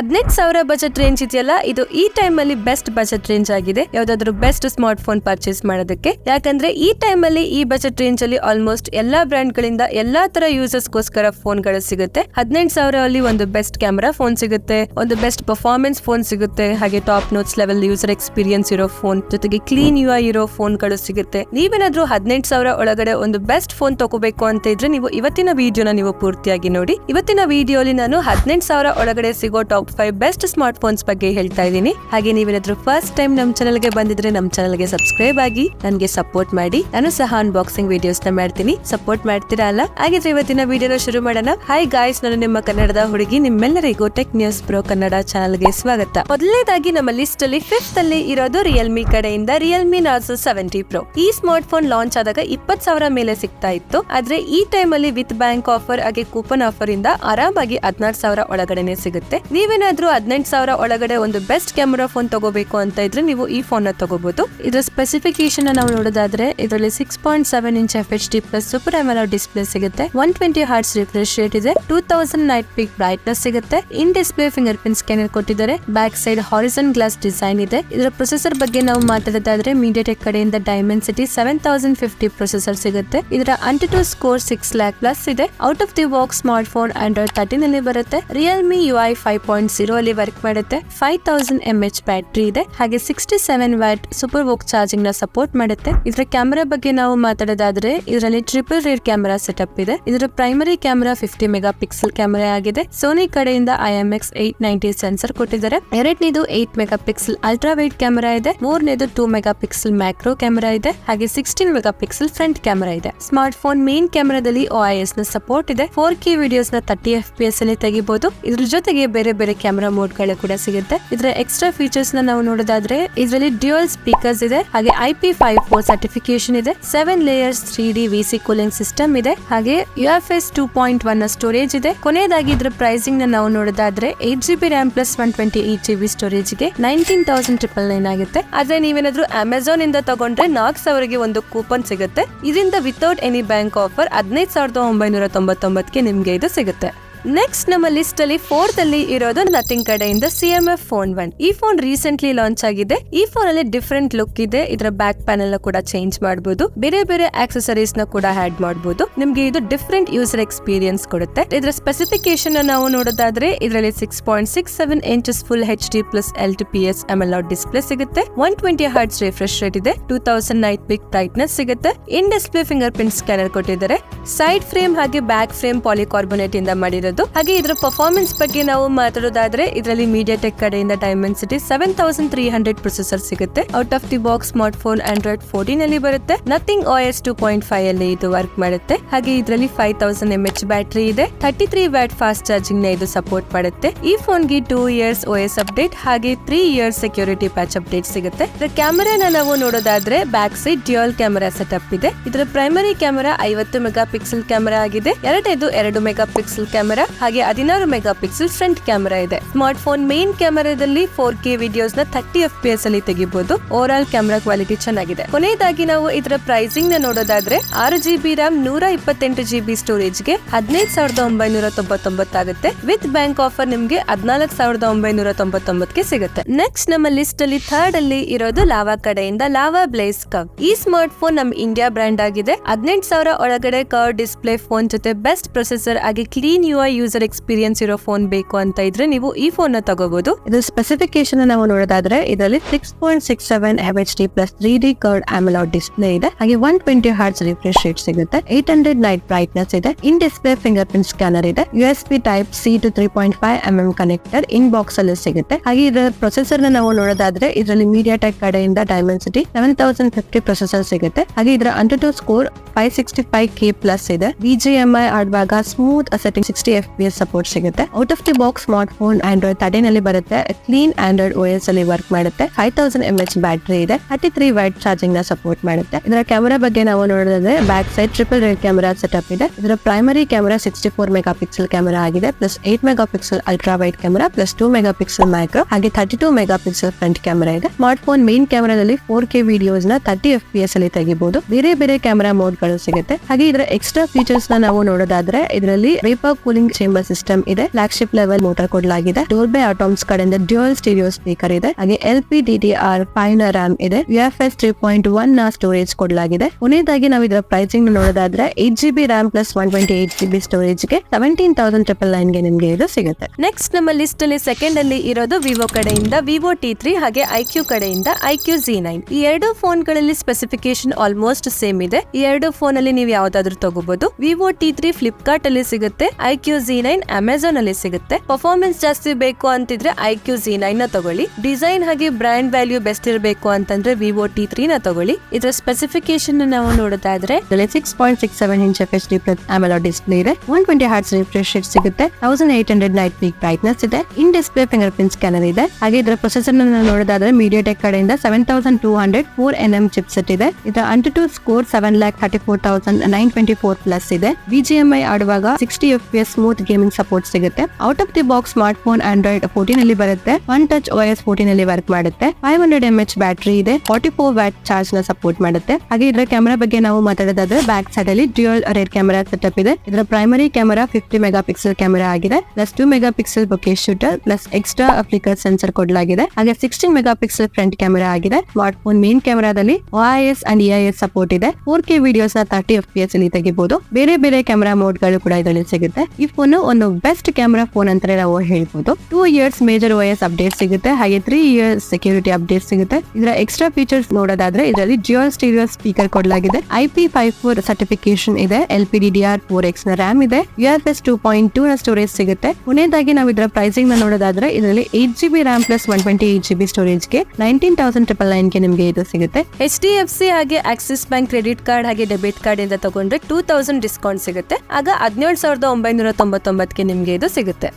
18,000 budget range ಇದೆಯಲ್ಲ, ಇದು ಈ ಟೈಮ್ ಅಲ್ಲಿ ಬೆಸ್ಟ್ ಬಜೆಟ್ ರೇಂಜ್ ಆಗಿದೆ ಯಾವ್ದಾದ್ರು ಬೆಸ್ಟ್ ಸ್ಮಾರ್ಟ್ ಫೋನ್ ಪರ್ಚೇಸ್ ಮಾಡೋದಕ್ಕೆ. ಯಾಕಂದ್ರೆ ಈ ಟೈಮ್ ಅಲ್ಲಿ ಈ ಬಜೆಟ್ ರೇಂಜ್ ಅಲ್ಲಿ ಆಲ್ಮೋಸ್ಟ್ ಎಲ್ಲಾ ಬ್ರ್ಯಾಂಡ್ ಗಳಿಂದ ಎಲ್ಲಾ ತರ ಯೂಸರ್ಸ್ ಗೋಸ್ಕರ ಫೋನ್ ಗಳು ಸಿಗುತ್ತೆ. 18,000 ಅಲ್ಲಿ ಒಂದು ಬೆಸ್ಟ್ ಕ್ಯಾಮೆರಾ ಫೋನ್ ಸಿಗುತ್ತೆ, ಒಂದು ಬೆಸ್ಟ್ ಪರ್ಫಾರ್ಮೆನ್ಸ್ ಫೋನ್ ಸಿಗುತ್ತೆ, ಹಾಗೆ top notes level user experience ಇರೋ ಫೋನ್ ಜೊತೆಗೆ ಕ್ಲೀನ್ UI ಇರೋ ಫೋನ್ ಗಳು ಸಿಗುತ್ತೆ. ನೀವೇನಾದ್ರೂ 18,000 ಒಳಗಡೆ ಒಂದು ಬೆಸ್ಟ್ ಫೋನ್ ತಗೋಬೇಕು ಅಂತ ಇದ್ರೆ ನೀವು ಇವತ್ತಿನ ವಿಡಿಯೋನ ನೀವು ಪೂರ್ತಿಯಾಗಿ ನೋಡಿ. ಇವತ್ತಿನ ವಿಡಿಯೋಲಿ ನಾನು 18,000 ಒಳಗಡೆ ಸಿಗೋ ಟಾಪ್ 5 ಬೆಸ್ಟ್ ಸ್ಮಾರ್ಟ್ ಫೋನ್ಸ್ ಬಗ್ಗೆ ಹೇಳ್ತಾ ಇದ್ದೀನಿ. ಹಾಗೆ ನೀವೇನಾದ್ರೂ ಫಸ್ಟ್ ಟೈಮ್ ನಮ್ ಚಾನಲ್ ಗೆ ಬಂದಿದ್ರೆ ನಮ್ ಚಾನಲ್ ಗೆ ಸಬ್ಸ್ಕ್ರೈಬ್ ಆಗಿ ನನ್ಗೆ ಸಪೋರ್ಟ್ ಮಾಡಿ. ನಾನು ಸಹ ಅನ್ಬಾಕ್ಸಿಂಗ್ ವಿಡಿಯೋಸ್ ನ ಮಾಡ್ತೀನಿ, ಸಪೋರ್ಟ್ ಮಾಡ್ತೀರಾ ಅಲ್ಲ? ಹಾಗಿದ್ರೆ ಇವತ್ತಿನ ವಿಡಿಯೋನ ಶುರು ಮಾಡೋಣ. ಹಾಯ್ ಗಾಯ್ಸ್, ನಾನು ನಿಮ್ಮ ಕನ್ನಡದ ಹುಡುಗಿ. ನಿಮ್ಮೆಲ್ಲರಿಗೂ tech news pro Kannada channel ಗೆ ಸ್ವಾಗತ. ಮೊದಲನೇದಾಗಿ ನಮ್ಮ ಲಿಸ್ಟ್ ಅಲ್ಲಿ 5th ಅಲ್ಲಿ ಇರೋದು ರಿಯಲ್ಮಿ ಕಡೆಯಿಂದ ರಿಯಲ್ಮಿ ನಾರ್ಜೋ 70 Pro. ಈ ಸ್ಮಾರ್ಟ್ ಫೋನ್ ಲಾಂಚ್ ಆದಾಗ 20,000 ಮೇಲೆ ಸಿಗ್ತಾ ಇತ್ತು. ಆದ್ರೆ ಈ ಟೈಮ್ ಅಲ್ಲಿ ವಿತ್ ಬ್ಯಾಂಕ್ ಆಫರ್ ಹಾಗೆ ಕೂಪನ್ ಆಫರ್ ಇಂದ ಆರಾಮಾಗಿ 16,000 ಒಳಗಡೆನೆ ಸಿಗುತ್ತೆ. ನೀವೇನಾದ್ರೂ 18,000 ಒಳಗಡೆ ಒಂದು ಬೆಸ್ಟ್ ಕ್ಯಾಮೆರಾ ಫೋನ್ ತಗೋಬೇಕು ಅಂತ ಇದ್ರೆ ನೀವು ಈ ಫೋನ್ ನ ತಗೋಬಹುದು. ಇದರ ಸ್ಪೆಸಿಫಿಕೇಶನ್ ನಾವು ನೋಡೋದಾದ್ರೆ ಇದರಲ್ಲಿ 6.7 inch FHD plus super AMOLED display ಸಿಗುತ್ತೆ, 120 Hz ರಿಫ್ರೆಶ್ ರೇಟ್ ಇದೆ, 2000 ನೈಟ್ ಪೀಕ್ ಬ್ರೈಟ್ನೆಸ್ ಸಿಗುತ್ತೆ, in display fingerprint scanner ಕೊಟ್ಟಿದ್ದಾರೆ, back side horizon glass design ಇದೆ. ಇದರ ಪ್ರೊಸೆಸರ್ ಬಗ್ಗೆ ನಾವು ಮಾತಾಡೋದಾದ್ರೆ MediaTek ಕಡೆಯಿಂದ Dimensity 7050 ಪ್ರೊಸೆಸರ್ ಸಿಗುತ್ತೆ. ಇದರ Antutu ಸ್ಕೋರ್ 6 lakh ಪ್ಲಸ್ ಇದೆ. Out of the box smartphone Android 13 ಅಲ್ಲಿ ಬರುತ್ತೆ. ರಿಯಲ್ಮಿ UI 5.0 ಅಲ್ಲಿ ವರ್ಕ್ ಮಾಡುತ್ತೆ. 5000 mAh ಬ್ಯಾಟರಿ ಇದೆ, ಹಾಗೆ 67 ವ್ಯಾಟ್ ಸೂಪರ್ ವೋಕ್ ಚಾರ್ಜಿಂಗ್ ನ ಸಪೋರ್ಟ್ ಮಾಡುತ್ತೆ. ಇದರ ಕ್ಯಾಮೆರಾ ಬಗ್ಗೆ ನಾವು ಮಾತಾಡೋದಾದ್ರೆ ಇದರಲ್ಲಿ ಟ್ರಿಪಲ್ ರೇರ್ ಕ್ಯಾಮೆರಾ ಸೆಟಪ್ ಇದೆ. ಇದರ primary camera 50 mega pixel camera ಆಗಿದೆ. ಸೋನಿ ಕಡೆಯಿಂದ IMX890 ಸೆನ್ಸರ್ ಕೊಟ್ಟಿದ್ದಾರೆ. ಎರಡನೇದು 8 megapixel ultra wide camera ಇದೆ. ಮೂರನೇದು 2 ಮೆಗಾ ಪಿಕ್ಸೆಲ್ ಮ್ಯಾಕ್ರೋ ಕ್ಯಾಮೆರಾ ಇದೆ, ಹಾಗೆ 16 ಮೆಗಾ ಪಿಕ್ಸೆಲ್ ಫ್ರಂಟ್ ಕ್ಯಾಮೆರಾ ಇದೆ. ಸ್ಮಾರ್ಟ್ ಫೋನ್ ಮೇನ್ ಕ್ಯಾಮೆರಾದಲ್ಲಿ OIS ನ ಸಪೋರ್ಟ್ ಇದೆ. 4K ವಿಡಿಯೋಸ್ ನ 30 FPS ಅಲ್ಲಿ ತೆಗಿಬಹುದು. ಇದ್ರ ಜೊತೆಗೆ ಬೇರೆ ಬೇರೆ ಕ್ಯಾಮೆರಾ ಮೋಡ್ ಗಳು ಕೂಡ ಸಿಗುತ್ತೆ. ಇದರ ಎಕ್ಸ್ಟ್ರಾ ಫೀಚರ್ಸ್ ನಾವು ನೋಡೋದಾದ್ರೆ ಇದರಲ್ಲಿ ಡ್ಯೂಯಲ್ ಸ್ಪೀಕರ್ಸ್ ಇದೆ, ಹಾಗೆ IP54 ಸರ್ಟಿಫಿಕೇಶನ್ ಇದೆ, 7 layers 3D VC cooling system ಇದೆ, ಹಾಗೆ UFS 2.1 ನ ಸ್ಟೋರೇಜ್ ಇದೆ. ಕೊನೆಯದಾಗಿ ಇದರ ಪ್ರೈಸಿಂಗ್ ನಾವು ನೋಡೋದಾದ್ರೆ 8GB RAM plus 128GB storage ಗೆ 19,999 ಆಗುತ್ತೆ. ಆದ್ರೆ ನೀವೇನಾದ್ರೂ ಅಮೆಝಾನ್ ಇಂದ ತಗೊಂಡ್ರೆ 4,000 ಒಂದು ಕೂಪನ್ ಸಿಗುತ್ತೆ. ಇದರಿಂದ ವಿತೌಟ್ ಎನಿ ಬ್ಯಾಂಕ್ ಆಫರ್ 15,999 ನಿಮ್ಗೆ ಇದು ಸಿಗುತ್ತೆ. ನೆಕ್ಸ್ಟ್ ನಮ್ಮ ಲಿಸ್ಟ್ ಅಲ್ಲಿ 4th ಅಲ್ಲಿ ಇರೋದು ನಥಿಂಗ್ ಕಡೆಯಿಂದ CMF Phone 1. ಈ ಫೋನ್ ರೀಸೆಂಟ್ಲಿ ಲಾಂಚ್ ಆಗಿದೆ. ಈ ಫೋನ್ ಅಲ್ಲಿ ಡಿಫರೆಂಟ್ ಲುಕ್ ಇದೆ. ಇದರ ಬ್ಯಾಕ್ ಪ್ಯಾನೆಲ್ ನ ಕೂಡ ಚೇಂಜ್ ಮಾಡಬಹುದು, ಬೇರೆ ಬೇರೆ ಆಕ್ಸೆಸರೀಸ್ ನ ಕೂಡ ಆಡ್ ಮಾಡಬಹುದು. ನಿಮ್ಗೆ ಇದು ಡಿಫರೆಂಟ್ ಯೂಸರ್ ಎಕ್ಸ್ಪೀರಿಯನ್ಸ್ ಕೊಡುತ್ತೆ. ಇದರ ಸ್ಪೆಸಿಫಿಕೇಶನ್ ನಾವು ನೋಡೋದಾದ್ರೆ ಇದರಲ್ಲಿ 6.67 inches full HD plus LTPS AMOLED display ಸಿಗುತ್ತೆ, 120 Hz ರಿಫ್ರೆಶ್ ರೇಟ್ ಇದೆ, 2000 ನೈಟ್ ಪೀಕ್ ಬ್ರೈಟ್ನೆಸ್ ಸಿಗುತ್ತೆ, in display fingerprint scanner ಕೊಟ್ಟಿದ್ದಾರೆ. ಸೈಡ್ ಫ್ರೇಮ್ ಹಾಗೆ ಬ್ಯಾಕ್ ಫ್ರೇಮ್ ಪಾಲಿಕಾರ್ಬೊನೇಟ್ ಇಂದ ಮಾಡಿರೋದು. ಹಾಗೆ ಇದರ ಪರ್ಫಾರ್ಮೆನ್ಸ್ ಬಗ್ಗೆ ನಾವು ಮಾತಾಡೋದಾದ್ರೆ ಇದರಲ್ಲಿ MediaTek ಕಡೆಯಿಂದ Dimensity 7300 ಪ್ರೊಸೆಸರ್ ಸಿಗುತ್ತೆ. Out of the box smartphone Android 14 ಅಲ್ಲಿ ಬರುತ್ತೆ. ನಥಿಂಗ್ OS 2.5 ಅಲ್ಲಿ ಇದು ವರ್ಕ್ ಮಾಡುತ್ತೆ. ಹಾಗೆ ಇದರಲ್ಲಿ 5000 mAh ಬ್ಯಾಟರಿ ಇದೆ, 33 ವ್ಯಾಟ್ ಫಾಸ್ಟ್ ಚಾರ್ಜಿಂಗ್ ನ ಇದು ಸಪೋರ್ಟ್ ಮಾಡುತ್ತೆ. ಈ ಫೋನ್ ಗೆ 2 years OS ಅಪ್ಡೇಟ್ ಹಾಗೆ 3 years ಸೆಕ್ಯೂರಿಟಿ ಪ್ಯಾಚ್ ಅಪ್ಡೇಟ್ ಸಿಗುತ್ತೆ. ಇದರ ಕ್ಯಾಮೆರಾನ ನಾವು ನೋಡೋದಾದ್ರೆ back side dual camera setup ಇದೆ. ಇದರ primary camera 50 mega pixel camera ಆಗಿದೆ. ಎರಡನೇದು 2 ಮೆಗಾ ಪಿಕ್ಸೆಲ್ ಕ್ಯಾಮೆರಾ ಹಾಗೆ 16 ಮೆಗಾ ಪಿಕ್ಸೆಲ್ ಫ್ರಂಟ್ ಕ್ಯಾಮೆರಾ ಇದೆ. ಸ್ಮಾರ್ಟ್ ಫೋನ್ ಮೇನ್ ಕ್ಯಾಮೆರಾದಲ್ಲಿ 4K ವಿಡಿಯೋಸ್ ನ 30 FPS ಅಲ್ಲಿ ತೆಗಿಬಹುದು. ಓವರ್ ಆಲ್ ಕ್ಯಾಮೆರಾ ಕ್ವಾಲಿಟಿ ಚೆನ್ನಾಗಿದೆ. ಕೊನೆಯದಾಗಿ ನಾವು ಇದರ ಪ್ರೈಸಿಂಗ್ ನ ನೋಡೋದಾದ್ರೆ 6GB RAM 128GB ಸ್ಟೋರೇಜ್ ಗೆ 15,999 ಆಗುತ್ತೆ. ವಿತ್ ಬ್ಯಾಂಕ್ ಆಫರ್ ನಿಮ್ಗೆ 14,999 ಗೆ ಸಿಗುತ್ತೆ. ನೆಕ್ಸ್ಟ್ ನಮ್ಮ ಲಿಸ್ಟ್ ಅಲ್ಲಿ 3rd ಅಲ್ಲಿ ಇರೋದು ಲಾವಾ ಕಡೆಯಿಂದ ಲಾವಾ ಬ್ಲೇಸ್ ಕವ್. ಈ ಸ್ಮಾರ್ಟ್ ಫೋನ್ ನಮ್ಮ ಇಂಡಿಯಾ ಬ್ರ್ಯಾಂಡ್ ಆಗಿದೆ. 18,000 ಒಳಗಡೆ ಕರ್ವ್ ಡಿಸ್ಪ್ಲೇ ಫೋನ್ ಜೊತೆ ಬೆಸ್ಟ್ ಪ್ರೊಸೆಸರ್ ಆಗಿ ಕ್ಲೀನ್ UI ಯೂಸರ್ ಎಕ್ಸ್ಪೀರಿಯನ್ಸ್ ಇರೋ ಫೋನ್ ಬೇಕು ಅಂತ ಇದ್ರೆ ನೀವು ಈ ಫೋನ್ ನ ತಗೋಬಹುದು. ಇದರ ಸ್ಪೆಸಿಫಿಕೇಶನ್ ನಾವು ನೋಡೋದಾದ್ರೆ ಇದರಲ್ಲಿ 6.67 FHD plus 3D curved AMOLED display ಇದೆ, ಹಾಗೆ 120 Hz ರಿಫ್ರೆಶ್ ರೇಟ್ ಸಿಗುತ್ತೆ, 800 ನೈಟ್ ಬ್ರೈಟ್ನೆಸ್ ಇದೆ, ಇನ್ ಡಿಸ್ಪ್ಲೇ ಫಿಂಗರ್ ಪ್ರಿಂಟ್ ಸ್ಕ್ಯಾನರ್ ಇದೆ, USB type C to 3.5mm connector in box ಅಲ್ಲಿ ಸಿಗುತ್ತೆ. ಹಾಗೆ ಇದರ ಪ್ರೊಸೆಸರ್ ನಾವು ನೋಡೋದಾದ್ರೆ ಇದರಲ್ಲಿ MediaTek ಕಡೆಯಿಂದ Dimensity 7050 ಪ್ರೊಸೆಸರ್ ಸಿಗುತ್ತೆ. ಹಾಗೆ ಇದರ Antutu ಸ್ಕೋರ್ 565K ಪ್ಲಸ್ ಇದೆ. BGMI ಆಡುವಾಗ ಸ್ಮೂತ್ ಸೆಟ್ಟಿಂಗ್ 60 FPS ಸಪೋರ್ಟ್ ಸಿಗುತ್ತೆ. Out of the box smartphone Android 13 ಅಲ್ಲಿ ಬರುತ್ತೆ. ಕ್ಲೀನ್ Android OS ಅಲ್ಲಿ ವರ್ಕ್ ಮಾಡುತ್ತೆ. 5000 mAh ಬ್ಯಾಟರಿ ಇದೆ, 33 ವ್ಯಾಟ್ ಚಾರ್ಜಿಂಗ್ ನ ಸಪೋರ್ಟ್ ಮಾಡುತ್ತೆ. ಇದರ ಕ್ಯಾಮೆರಾ ಬಗ್ಗೆ ನಾವು ನೋಡೋದಾದ್ರೆ back side triple rear camera setup ಇದೆ. ಇದರ primary camera 64 mega pixel camera ಆಗಿದೆ, plus 8 megapixel ultra wide camera plus 2 mega pixel macro ಹಾಗೆ 32 ಮೆಗಾ ಪಿಕ್ಸೆಲ್ ಫ್ರಂಟ್ ಕ್ಯಾಮೆರಾ ಇದೆ. ಸ್ಮಾರ್ಟ್ ಫೋನ್ ಮೇನ್ ಕ್ಯಾಮೆರಾದಲ್ಲಿ 4K ವಿಡಿಯೋಸ್ ನ 30 FPS ಅಲ್ಲಿ ತೆಗಿಬಹುದು. ಬೇರೆ ಬೇರೆ ಕ್ಯಾಮೆರಾ ಮೋಡ್ ಗಳು ಸಿಗುತ್ತೆ. ಹಾಗೆ ಇದರ ಎಕ್ಸ್ಟ್ರಾ ಫೀಚರ್ಸ್ ನಾವು ನೋಡೋದಾದ್ರೆ ಇದರಲ್ಲಿ vapour cooling cooling chamber system ಇದೆ, ಫ್ಲಾಗ್ಶಿಪ್ ಲೆವೆಲ್ ಮೋಟರ್ ಕೊಡಲಾಗಿದೆ, ಡೋರ್ಬೆ ಆಟೋಮ್ಸ್ ಕಡೆಯಿಂದ ಡ್ಯೂಯಲ್ ಸ್ಟೀರಿಯೋ ಸ್ಪೀಕರ್ ಇದೆ, ಹಾಗೆ LPDDR 5 RAM ಇದೆ, UFS 3.1 ನ ಸ್ಟೋರೇಜ್ ಕೊಡಲಾಗಿದೆ. ಕೊನೆಯದಾಗಿ ನಾವು ಇದರ ಪ್ರೈಸಿಂಗ್ ನೋಡೋದಾದ್ರೆ 8GB RAM plus 128GB storage ಗೆ 17,999 ಗೆ ನಿಮ್ಗೆ ಇದು ಸಿಗುತ್ತೆ. ನೆಕ್ಸ್ಟ್ ನಮ್ಮ ಲಿಸ್ಟ್ ಅಲ್ಲಿ ಸೆಕೆಂಡ್ ಅಲ್ಲಿ ಇರೋದು ವಿವೋ ಕಡೆಯಿಂದ ವಿವೋ T3 ಹಾಗೆ IQ ಕಡೆಯಿಂದ IQ Z9. ಈ ಎರಡು ಫೋನ್ ಗಳಲ್ಲಿ ಸ್ಪೆಸಿಫಿಕೇಶನ್ ಆಲ್ಮೋಸ್ಟ್ ಸೇಮ್ ಇದೆ. ಈ ಎರಡು ಫೋನ್ ಅಲ್ಲಿ ನೀವು ಯಾವ್ದಾದ್ರು ತಗೋಬಹುದು. ವಿವೋ T3 ಫ್ಲಿಪ್ಕಾರ್ಟ್ ಅಲ್ಲಿ ಸಿಗುತ್ತೆ, IQ Z9 ಅಮೆಜಾನ್ ಅಲ್ಲಿ ಸಿಗುತ್ತೆ. ಪರ್ಫಾರ್ಮೆನ್ಸ್ ಜಾಸ್ತಿ ಬೇಕು ಅಂತಿದ್ರೆ IQ Z9 ನ ತಗೊಳ್ಳಿ. ಡಿಸೈನ್ ಹಾಗೆ ಬ್ರ್ಯಾಂಡ್ ವ್ಯಾಲ್ಯೂ ಬೆಸ್ಟ್ ಇರಬೇಕು ಅಂತಂದ್ರೆ ವಿವೋ T3 ನ ತಗೊಳ್ಳಿ. ಇದರ ಸ್ಪೆಸಿಫಿಕೇಶನ್ ನಾವು ನೋಡೋದಾದ್ರೆ 6.67 ಇಂಚ್ FHD AMOLED ಡಿಸ್ಪ್ಲೇ ಇದೆ, 120 Hz ರಿಫ್ರೆಶ್ ರೇಟ್ ಸಿಗುತ್ತೆ, 1800 ನೈಟ್ ಪೀಕ್ ಬ್ರೈಟ್ನೆಸ್ ಇದೆ, ಇನ್ ಡಿಸ್ಪ್ಲೇ ಫಿಂಗರ್ ಪ್ರಿಂಟ್ ಸ್ಕ್ಯಾನರ್ ಇದೆ. ಹಾಗೆ ಇದರ ಪ್ರೊಸೆಸರ್ ನೋಡೋದಾದ್ರೆ MediaTek ಕಡೆಯಿಂದ 7200 4nm ಚಿಪ್ಸೆಟ್ ಇದೆ. ಇದರ AnTuTu ಸ್ಕೋರ್ 7,34,924 ಪ್ಲಸ್ ಇದೆ. BGMI ಆಡುವಾಗ 60 FPS ಸ್ಮೂತ್ ಗೇಮಿಂಗ್ ಸಪೋರ್ಟ್ ಸಿಗುತ್ತೆ. Out of the box smartphone Android 14 ಅಲ್ಲಿ ಬರುತ್ತೆ, ಒನ್ ಟಚ್ OS 14 ಅಲ್ಲಿ ವರ್ಕ್ ಮಾಡುತ್ತೆ, 500 mAh ಬ್ಯಾಟರಿ ಇದೆ, 44 ವ್ಯಾಟ್ ಚಾರ್ಜ್ ನ ಸಪೋರ್ಟ್ ಮಾಡುತ್ತೆ. ಹಾಗೆ ಇದರ ಕ್ಯಾಮೆರಾ ಬಗ್ಗೆ ನಾವು ಮಾತಾಡೋದಾದ್ರೆ ಬ್ಯಾಕ್ ಸೈಡ್ ಅಲ್ಲಿ ಡ್ಯೂಯಲ್ ರೇರ್ ಕ್ಯಾಮೆರಾ ಸೆಟಪ್ ಇದೆ. ಇದರ primary camera 50 mega pixel camera ಆಗಿದೆ, plus 2 mega pixel bokeh shooter plus extra flicker sensor ಕೊಡಲಾಗಿದೆ. ಹಾಗೆ 16 ಮೆಗಾ ಪಿಕ್ಸೆಲ್ ಫ್ರಂಟ್ ಕ್ಯಾಮೆರಾ ಆಗಿದೆ. ಸ್ಮಾರ್ಟ್ ಫೋನ್ ಮೇನ್ ಕ್ಯಾಮೆರಾದಲ್ಲಿ OIS ಅಂಡ್ EIS ಸಪೋರ್ಟ್ ಇದೆ. 4K videos ನ 30 FPS ಅಲ್ಲಿ ತೆಗಿಬಹುದು. ಬೇರೆ ಬೇರೆ ಕ್ಯಾಮೆರಾ ಮೋಡ್ ಗಳು ಕೂಡ ಇದರಲ್ಲಿ ಸಿಗುತ್ತೆ. ಈ ಫೋನ್ ಒಂದು ಬೆಸ್ಟ್ ಕ್ಯಾಮೆರಾ ಫೋನ್ ಅಂತಾನೆ ನಾವು ಹೇಳ್ಬಹುದು. 2 ಇಯರ್ಸ್ ಮೇಜರ್ OS ಅಪ್ಡೇಟ್ ಸಿಗುತ್ತೆ, ಹಾಗೆ 3 ಇಯರ್ಸ್ ಸೆಕ್ಯೂರಿಟಿ ಅಪ್ಡೇಟ್ ಸಿಗುತ್ತೆ. ಇದರ ಎಕ್ಸ್ಟ್ರಾ ಫೀಚರ್ಸ್ ನೋಡೋದಾದ್ರೆ ಇದರಲ್ಲಿ ಡ್ಯೂಯಲ್ ಸ್ಟೀರಿಯೋ ಸ್ಪೀಕರ್ ಕೊಡಲಾಗಿದೆ, IP54 ಸರ್ಟಿಫಿಕೇಶನ್ ಇದೆ, LPDDR 4X ನ RAM ಇದೆ, UFS 2.2 ನ ಸ್ಟೋರೇಜ್ ಸಿಗುತ್ತೆ. ಕೊನೆಯದಾಗಿ ನಾವು ಇದರ ಪ್ರೈಸಿಂಗ್ ನ ನೋಡೋದಾದ್ರೆ ಇದರಲ್ಲಿ 8GB RAM plus 128GB storage ಗೆ 19,999 ಗೆ ನಿಮ್ಗೆ ಇದು ಸಿಗುತ್ತೆ. HDFC ಹಾಗೆ ಆಕ್ಸಿಸ್ ಬ್ಯಾಂಕ್ ಕ್ರೆಡಿಟ್ ಕಾರ್ಡ್ ಹಾಗೆ ಡೆಬಿಟ್ ಕಾರ್ಡ್ ಇಂದ ತಗೊಂಡ್ರೆ 2000 ಡಿಸ್ಕೌಂಟ್ ಸಿಗುತ್ತೆ. ಆಗ 17,999 ಗೆ ನಿಮ್ಗೆ ಇದು ಸಿಗುತ್ತೆ.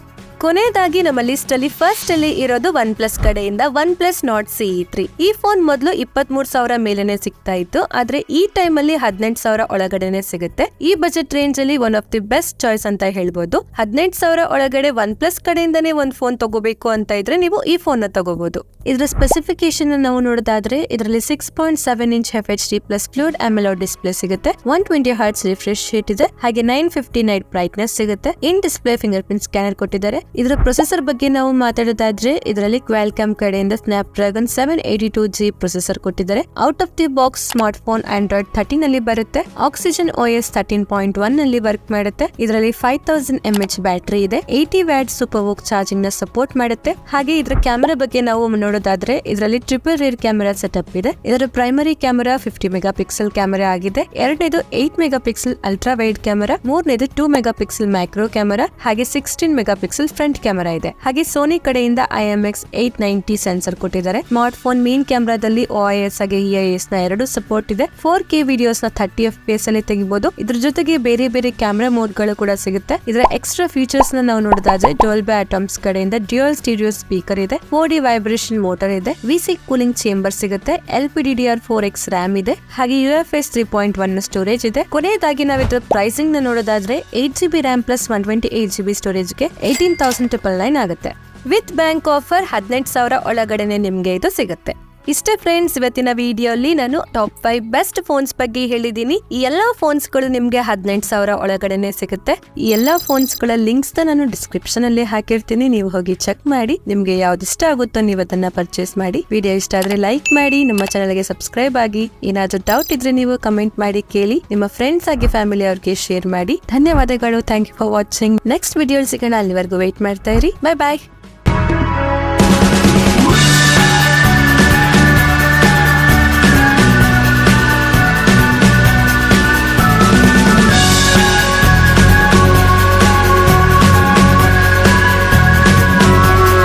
ಕೊನೆಯದಾಗಿ ನಮ್ಮ ಲಿಸ್ಟ್ ಅಲ್ಲಿ ಫಸ್ಟ್ ಅಲ್ಲಿ ಇರೋದು OnePlus ಕಡೆಯಿಂದ OnePlus Nord CE3. ಈ ಫೋನ್ ಮೊದಲು 23,000 ಮೇಲೆನೆ ಸಿಗ್ತಾ ಇತ್ತು, ಆದ್ರೆ ಈ ಟೈಮ್ ಅಲ್ಲಿ 18,000 ಒಳಗಡೆನೆ ಸಿಗುತ್ತೆ. ಈ ಬಜೆಟ್ ರೇಂಜ್ ಅಲ್ಲಿ one of the best choice ಅಂತ ಹೇಳ್ಬೋದು. 18,000 ಒಳಗಡೆ OnePlus ಕಡೆಯಿಂದಾನೇ ಒಂದ್ ಫೋನ್ ತಗೋಬೇಕು ಅಂತ ಇದ್ರೆ ನೀವು ಈ ಫೋನ್ ನ ತಗೋಬಹುದು. ಇದರ ಸ್ಪೆಸಿಫಿಕೇಶನ್ ನಾವು ನೋಡೋದಾದ್ರೆ ಇದರಲ್ಲಿ 6.7 inch FHD plus fluid AMOLED display ಸಿಗುತ್ತೆ, 120 Hz ರಿಫ್ರೆಶ್ ರೇಟ್ ಇದೆ, ಹಾಗೆ 950 ನೈಟ್ ಬ್ರೈಟ್ನೆಸ್ ಸಿಗುತ್ತೆ, in display fingerprint scanner ಕೊಟ್ಟಿದ್ದಾರೆ. ಇದರ ಪ್ರೊಸೆಸರ್ ಬಗ್ಗೆ ನಾವು ಮಾತಾಡೋದಾದ್ರೆ ಇದರಲ್ಲಿ Qualcomm ಕಡೆಯಿಂದ Snapdragon 782G ಪ್ರೊಸೆಸರ್ ಕೊಟ್ಟಿದ್ದಾರೆ. Out of the box smartphone Android 13 ನಲ್ಲಿ ಬರುತ್ತೆ, Oxygen OS 13.1 ನಲ್ಲಿ ವರ್ಕ್ ಮಾಡುತ್ತೆ. ಇದರಲ್ಲಿ 5000 mAh ಬ್ಯಾಟರಿ ಇದೆ, 80 ವ್ಯಾಟ್ ಸೂಪರ್ ವೋಕ್ ಚಾರ್ಜಿಂಗ್ ನ ಸಪೋರ್ಟ್ ಮಾಡುತ್ತೆ. ಹಾಗೆ ಇದರ ಕ್ಯಾಮೆರಾ ಬಗ್ಗೆ ನಾವು ನೋಡೋದಾದ್ರೆ ಇದರಲ್ಲಿ ಟ್ರಿಪಲ್ ರೇರ್ ಕ್ಯಾಮೆರಾ ಸೆಟಪ್ ಇದೆ. ಇದರ primary camera 50 mega pixel camera ಆಗಿದೆ, ಎರಡನೇದು 8 megapixel ultra wide camera, ಮೂರನೇದು 2 ಮೆಗಾ ಪಿಕ್ಸೆಲ್ ಮೈಕ್ರೋ ಕ್ಯಾಮೆರಾ, ಹಾಗೆ 16 ಮೆಗಾ ಪಿಕ್ಸೆಲ್ ಫ್ರಂಟ್ ಕ್ಯಾಮೆರಾ ಇದೆ. ಹಾಗೆ ಸೋನಿ ಕಡೆಯಿಂದ IMX 890 ಸೆನ್ಸರ್ ಕೊಟ್ಟಿದ್ದಾರೆ. ಸ್ಮಾರ್ಟ್ ಫೋನ್ ಮೇನ್ ಕ್ಯಾಮೆರಾದಲ್ಲಿ OIS ಹಾಗೆ EIS ನ ಎರಡು ಸಪೋರ್ಟ್ ಇದೆ. 4K ವಿಡಿಯೋಸ್ ನ 30 FPS ಅಲ್ಲಿ ತೆಗಿಬಹುದು. ಇದ್ರ ಜೊತೆಗೆ ಬೇರೆ ಬೇರೆ ಕ್ಯಾಮೆರಾ ಮೋಡ್ ಗಳು ಕೂಡ ಸಿಗುತ್ತೆ. ಇದರ ಎಕ್ಸ್ಟ್ರಾ ಫೀಚರ್ಸ್ ನ ನಾವು ನೋಡೋದಾದ್ರೆ ಡೋಲ್ಬೆ ಆಟಮ್ಸ್ ಕಡೆಯಿಂದ ಡ್ಯೂಯಲ್ ಸ್ಟೀರಿಯೋ ಸ್ಪೀಕರ್ ಇದೆ, 4D ವೈಬ್ರೇಷನ್ ಮೋಟರ್ ಇದೆ, VC ಕೂಲಿಂಗ್ ಚೇಂಬರ್ ಸಿಗುತ್ತೆ, LPDDR 4X RAM ಇದೆ, ಹಾಗೆ UFS 3.1 ನ ಸ್ಟೋರೇಜ್ ಇದೆ. ಕೊನೆಯದಾಗಿ ನಾವು ಇದರ ಪ್ರೈಸಿಂಗ್ ನ ನೋಡೋದಾದ್ರೆ 8GB RAM plus 128GB storage ಗೆ 18,999 ಆಗುತ್ತೆ. ವಿತ್ ಬ್ಯಾಂಕ್ ಆಫರ್ 18,000 ಒಳಗಡೆನೆ ನಿಮ್ಗೆ ಇದು ಸಿಗುತ್ತೆ. ಇಷ್ಟೇ ಫ್ರೆಂಡ್ಸ್, ಇವತ್ತಿನ ವಿಡಿಯೋಲಿ ನಾನು ಟಾಪ್ 5 ಬೆಸ್ಟ್ ಫೋನ್ಸ್ ಬಗ್ಗೆ ಹೇಳಿದೀನಿ. ಈ ಎಲ್ಲಾ ಫೋನ್ಸ್ ಗಳು ನಿಮ್ಗೆ 18,000 ಒಳಗಡೆನೆ ಸಿಗುತ್ತೆ. ಈ ಎಲ್ಲಾ ಫೋನ್ಸ್ ಗಳ ಲಿಂಕ್ಸ್ ನಾನು ಡಿಸ್ಕ್ರಿಪ್ಷನ್ ಅಲ್ಲಿ ಹಾಕಿರ್ತೀನಿ, ನೀವು ಹೋಗಿ ಚೆಕ್ ಮಾಡಿ. ನಿಮ್ಗೆ ಯಾವ್ದು ಇಷ್ಟ ಆಗುತ್ತೋ ನೀವು ಅದನ್ನ ಪರ್ಚೇಸ್ ಮಾಡಿ. ವಿಡಿಯೋ ಇಷ್ಟ ಆದ್ರೆ ಲೈಕ್ ಮಾಡಿ, ನಮ್ಮ ಚಾನಲ್ ಗೆ ಸಬ್ಸ್ಕ್ರೈಬ್ ಆಗಿ. ಏನಾದ್ರೂ ಡೌಟ್ ಇದ್ರೆ ನೀವು ಕಮೆಂಟ್ ಮಾಡಿ ಕೇಳಿ, ನಿಮ್ಮ ಫ್ರೆಂಡ್ಸ್ ಆಗಿ ಫ್ಯಾಮಿಲಿ ಅವ್ರಿಗೆ ಶೇರ್ ಮಾಡಿ. ಧನ್ಯವಾದಗಳು. Thank you for watching. Next video ಸಿಗೋಣ, ಅಲ್ಲಿವರೆಗೂ ವೇಟ್ ಮಾಡ್ತಾ ಇರಿ. ಬೈ ಬಾಯ್.